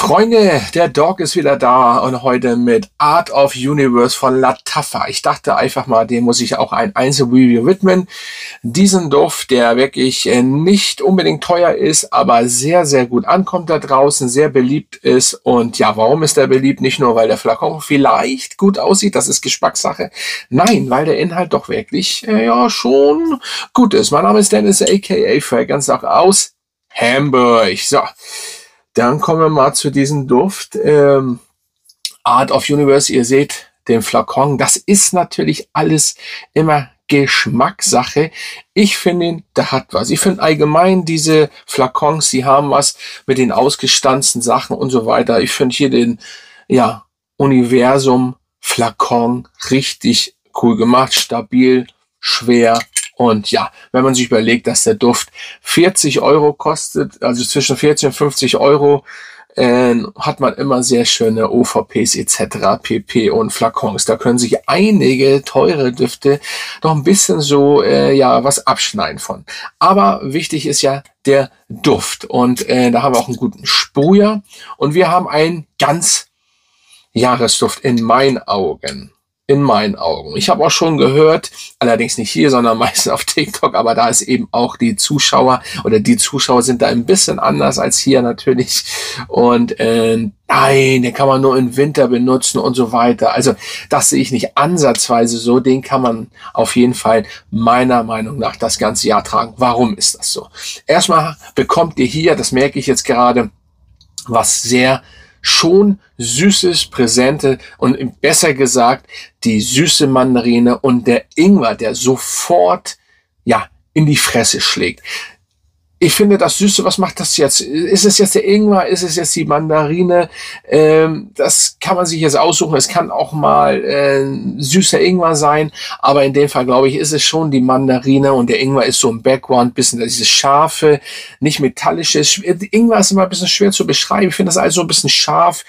Freunde, der Dog ist wieder da und heute mit Art of Universe von Lattafa. Ich dachte einfach mal, dem muss ich auch ein Einzelreview widmen. Diesen Duft, der wirklich nicht unbedingt teuer ist, aber sehr, sehr gut ankommt da draußen, sehr beliebt ist. Und ja, warum ist er beliebt? Nicht nur, weil der Flakon vielleicht gut aussieht, das ist Geschmackssache. Nein, weil der Inhalt doch wirklich, ja, schon gut ist. Mein Name ist Dennis, aka Fragrance aus Hamburg. So. Dann kommen wir mal zu diesem Duft. Art of Universe, ihr seht den Flakon. Das ist natürlich alles immer Geschmackssache. Ich finde ihn, der hat was. Ich finde allgemein diese Flakons, die haben was mit den ausgestanzten Sachen und so weiter. Ich finde hier den, ja, Universum Flakon richtig cool gemacht, stabil, schwer. Und ja, wenn man sich überlegt, dass der Duft 40 € kostet, also zwischen 40 und 50 €, hat man immer sehr schöne OVPs etc. pp. Und Flakons. Da können sich einige teure Düfte noch ein bisschen so, ja, was abschneiden von. Aber wichtig ist ja der Duft. Und da haben wir auch einen guten Sprüher. Und wir haben einen ganz Jahresduft in meinen Augen. Ich habe auch schon gehört, allerdings nicht hier, sondern meistens auf TikTok, aber da ist eben auch die Zuschauer sind da ein bisschen anders als hier natürlich. Und nein, den kann man nur im Winter benutzen und so weiter. Also das sehe ich nicht ansatzweise so. Den kann man auf jeden Fall meiner Meinung nach das ganze Jahr tragen. Warum ist das so? Erstmal bekommt ihr hier, das merke ich jetzt gerade, was sehr schon süßes, präsente und besser gesagt die süße Mandarine und der Ingwer, der sofort ja in die Fresse schlägt. Ich finde das Süße, was macht das jetzt? Ist es jetzt der Ingwer? Ist es jetzt die Mandarine? Das kann man sich jetzt aussuchen. Es kann auch mal süßer Ingwer sein, aber in dem Fall, glaube ich, ist es schon die Mandarine und der Ingwer ist so im Background, bisschen dieses scharfe, nicht metallische. Ingwer ist immer ein bisschen schwer zu beschreiben. Ich finde das also ein bisschen scharf,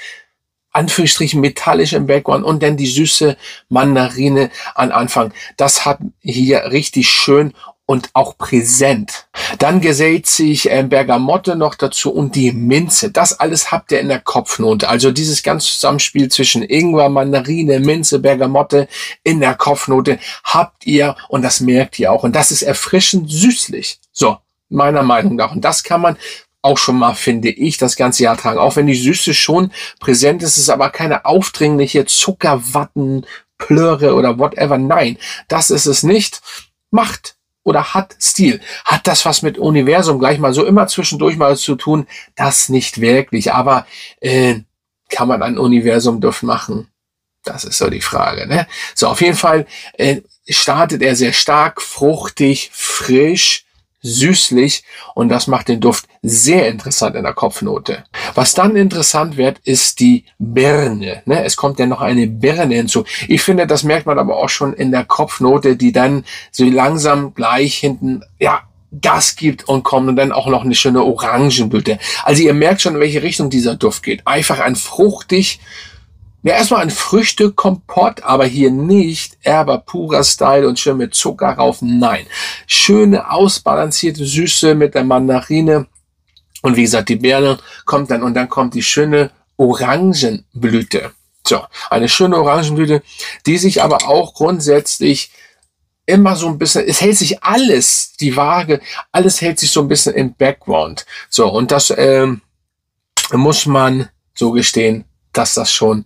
Anführungsstrichen metallisch im Background und dann die süße Mandarine an Anfang. Das hat hier richtig schön und auch präsent. Dann gesellt sich Bergamotte noch dazu und die Minze. Das alles habt ihr in der Kopfnote. Also dieses ganze Zusammenspiel zwischen Ingwer, Mandarine, Minze, Bergamotte in der Kopfnote habt ihr und das merkt ihr auch. Und das ist erfrischend süßlich. So, meiner Meinung nach. Und das kann man auch schon mal, finde ich, das ganze Jahr tragen. Auch wenn die Süße schon präsent ist, ist es aber keine aufdringliche Zuckerwatten, Plöre oder whatever. Nein, das ist es nicht. Macht oder hat Stil. Hat das was mit Universum gleich mal so immer zwischendurch mal zu tun? Das nicht wirklich. Aber kann man ein Universum-Duft machen? Das ist so die Frage, ne? So, auf jeden Fall startet er sehr stark, fruchtig, frisch, süßlich und das macht den Duft sehr interessant in der Kopfnote. Was dann interessant wird, ist die Birne. Ne? Es kommt ja noch eine Birne hinzu. Ich finde, das merkt man aber auch schon in der Kopfnote, die dann so langsam gleich hinten, ja, Gas gibt und kommt und dann auch noch eine schöne Orangenblüte. Also ihr merkt schon, in welche Richtung dieser Duft geht. Einfach ein fruchtig, ja, erstmal ein Früchtekompott, aber hier nicht Erber purer Style und schön mit Zucker rauf. Nein. Schöne, ausbalancierte Süße mit der Mandarine. Und wie gesagt, die Birne kommt dann und dann kommt die schöne Orangenblüte. So, eine schöne Orangenblüte, die sich aber auch grundsätzlich immer so ein bisschen, es hält sich alles, die Waage, alles hält sich so ein bisschen im Background. So, und das muss man so gestehen, dass das schon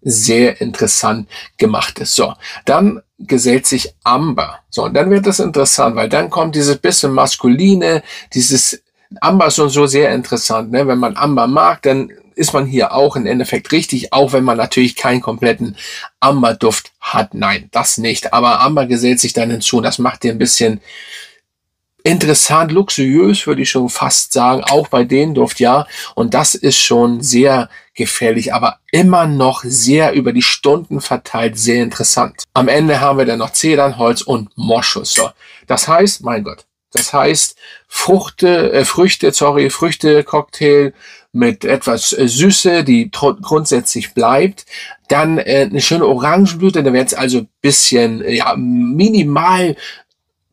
sehr interessant gemacht ist. So, dann gesellt sich Amber. So, und dann wird das interessant, weil dann kommt dieses bisschen Maskuline, dieses Amber ist so sehr interessant. Ne? Wenn man Amber mag, dann ist man hier auch im Endeffekt richtig, auch wenn man natürlich keinen kompletten Amberduft hat. Nein, das nicht. Aber Amber gesellt sich dann hinzu. Das macht dir ein bisschen interessant, luxuriös, würde ich schon fast sagen, auch bei dem Duft, ja. Und das ist schon sehr gefährlich, aber immer noch sehr über die Stunden verteilt, sehr interessant. Am Ende haben wir dann noch Zedernholz und Moschus. So. Das heißt, mein Gott, das heißt Früchte-Cocktail mit etwas Süße, die grundsätzlich bleibt. Dann eine schöne Orangenblüte, da wird es also ein bisschen, ja, minimal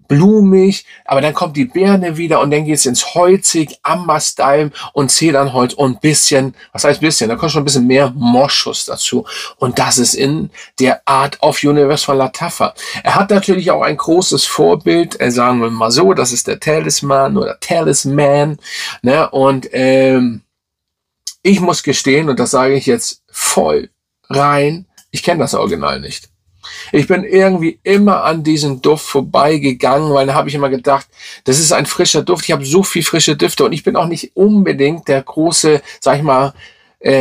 blumig, aber dann kommt die Birne wieder und dann geht's ins Holzig, Amber-Style und Zedernholz und bisschen, was heißt bisschen, da kommt schon ein bisschen mehr Moschus dazu. Und das ist in der Art of Universe von Lattafa. Er hat natürlich auch ein großes Vorbild, sagen wir mal so, das ist der Talisman oder Talisman, ne? Und ich muss gestehen, und das sage ich jetzt voll rein, ich kenne das Original nicht. Ich bin irgendwie immer an diesen Duft vorbeigegangen, weil da habe ich immer gedacht, das ist ein frischer Duft. Ich habe so viel frische Düfte und ich bin auch nicht unbedingt der große, sag ich mal,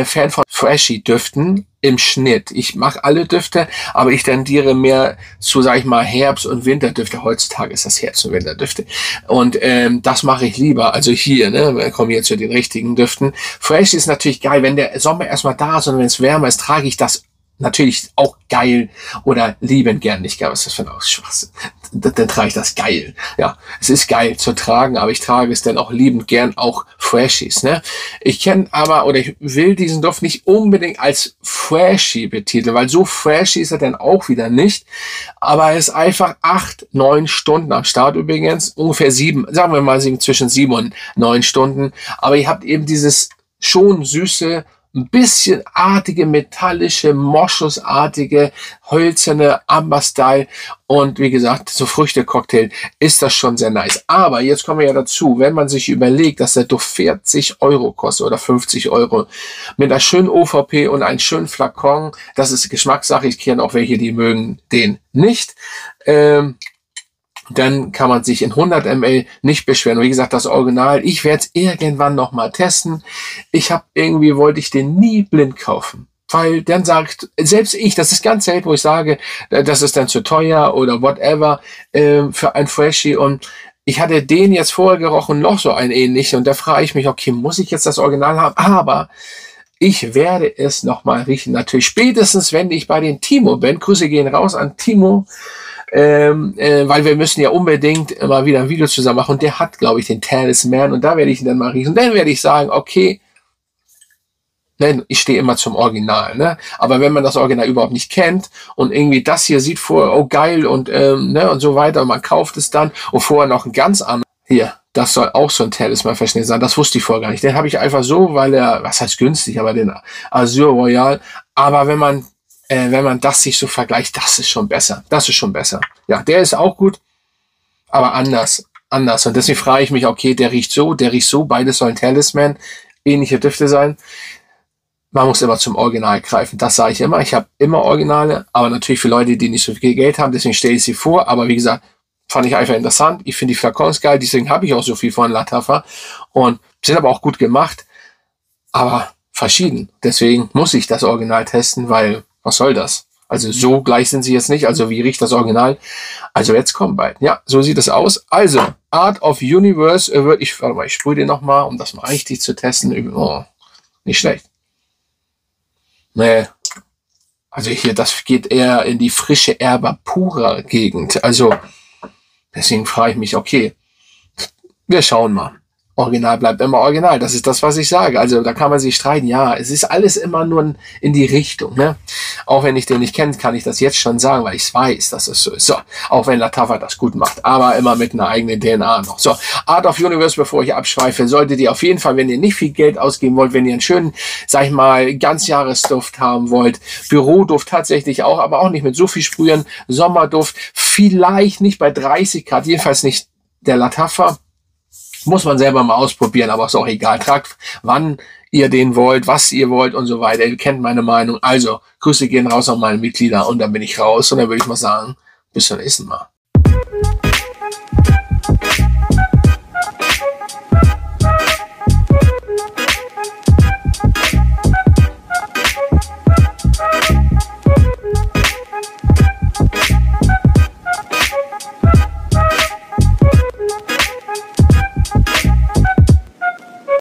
Fan von freshy Düften im Schnitt. Ich mache alle Düfte, aber ich tendiere mehr zu, sag ich mal, Herbst- und Winterdüfte. Heutzutage ist das Herbst- und Winterdüfte. Und das mache ich lieber. Also hier, ne, wir kommen jetzt zu den richtigen Düften. Fresh ist natürlich geil, wenn der Sommer erstmal da ist und wenn es wärmer ist, trage ich das natürlich auch geil oder liebend gern nicht geil. Was ist das für ein Schwachsinn? Dann trage ich das geil. Ja, es ist geil zu tragen, aber ich trage es dann auch liebend gern auch Freshies, ne? Ich kenne aber, oder ich will diesen Duft nicht unbedingt als Freshy betiteln, weil so freshy ist er dann auch wieder nicht. Aber er ist einfach 8, 9 Stunden am Start übrigens. Ungefähr 7, sagen wir mal zwischen 7 und 9 Stunden. Aber ihr habt eben dieses schon süße, ein bisschen artige, metallische, moschusartige, hölzerne Amber-Style und wie gesagt, so Früchte-Cocktail ist das schon sehr nice. Aber jetzt kommen wir ja dazu, wenn man sich überlegt, dass der Duft 40 € kostet oder 50 € mit einer schönen OVP und einem schönen Flakon, das ist Geschmackssache, ich kenne auch welche, die mögen den nicht, dann kann man sich in 100 ml nicht beschweren. Und wie gesagt, das Original, ich werde es irgendwann nochmal testen. Wollte ich den nie blind kaufen. Weil dann sagt, selbst ich, das ist ganz selten, wo ich sage, das ist dann zu teuer oder whatever für ein Freshie. Und ich hatte den jetzt vorher gerochen, noch so einen ähnlichen. Und da frage ich mich, okay, muss ich jetzt das Original haben? Aber ich werde es nochmal riechen. Natürlich spätestens, wenn ich bei den Timo bin. Grüße gehen raus an Timo. Weil wir müssen ja unbedingt mal wieder ein Video zusammen machen und der hat, glaube ich, den Talisman und da werde ich ihn dann mal riechen. Und dann werde ich sagen, okay, ich stehe immer zum Original, ne? Aber wenn man das Original überhaupt nicht kennt und irgendwie das hier sieht vorher, oh geil und ne und so weiter und man kauft es dann und vorher noch ein ganz anderes, hier, das soll auch so ein Talisman-Verschnitt sein, das wusste ich vorher gar nicht. Den habe ich einfach so, weil er, was heißt günstig, aber den Azure Royal, aber wenn man das sich so vergleicht, das ist schon besser. Das ist schon besser. Ja, der ist auch gut, aber anders. Und deswegen frage ich mich, okay, der riecht so, beides sollen Talisman, ähnliche Düfte sein. Man muss immer zum Original greifen. Das sage ich immer. Ich habe immer Originale, aber natürlich für Leute, die nicht so viel Geld haben, deswegen stelle ich sie vor. Aber wie gesagt, fand ich einfach interessant. Ich finde die Flakons geil, deswegen habe ich auch so viel von Lattafa und sind aber auch gut gemacht, aber verschieden. Deswegen muss ich das Original testen, weil was soll das? Also so gleich sind sie jetzt nicht. Also wie riecht das Original? Also jetzt kommen bald. Ja, so sieht es aus. Also Art of Universe warte mal, ich sprühe den nochmal, um das mal richtig zu testen. Oh, nicht schlecht. Nee. Also hier, das geht eher in die frische Erba pura Gegend. Also deswegen frage ich mich, okay, wir schauen mal. Original bleibt immer Original. Das ist das, was ich sage. Also da kann man sich streiten. Ja, es ist alles immer nur in die Richtung. Ne? Auch wenn ich den nicht kenne, kann ich das jetzt schon sagen, weil ich weiß, dass es so ist. So, auch wenn Lattafa das gut macht, aber immer mit einer eigenen DNA noch. So, Art of Universe, bevor ich abschweife, solltet ihr auf jeden Fall, wenn ihr nicht viel Geld ausgeben wollt, wenn ihr einen schönen, sag ich mal, Ganzjahresduft haben wollt, Büroduft tatsächlich auch, aber auch nicht mit so viel Sprühen, Sommerduft, vielleicht nicht bei 30 Grad, jedenfalls nicht der Lattafa. Muss man selber mal ausprobieren, aber ist auch egal. Tragt, wann ihr den wollt, was ihr wollt und so weiter. Ihr kennt meine Meinung. Also, Grüße gehen raus an meine Mitglieder und dann bin ich raus. Und dann würde ich mal sagen, bis zum nächsten Mal.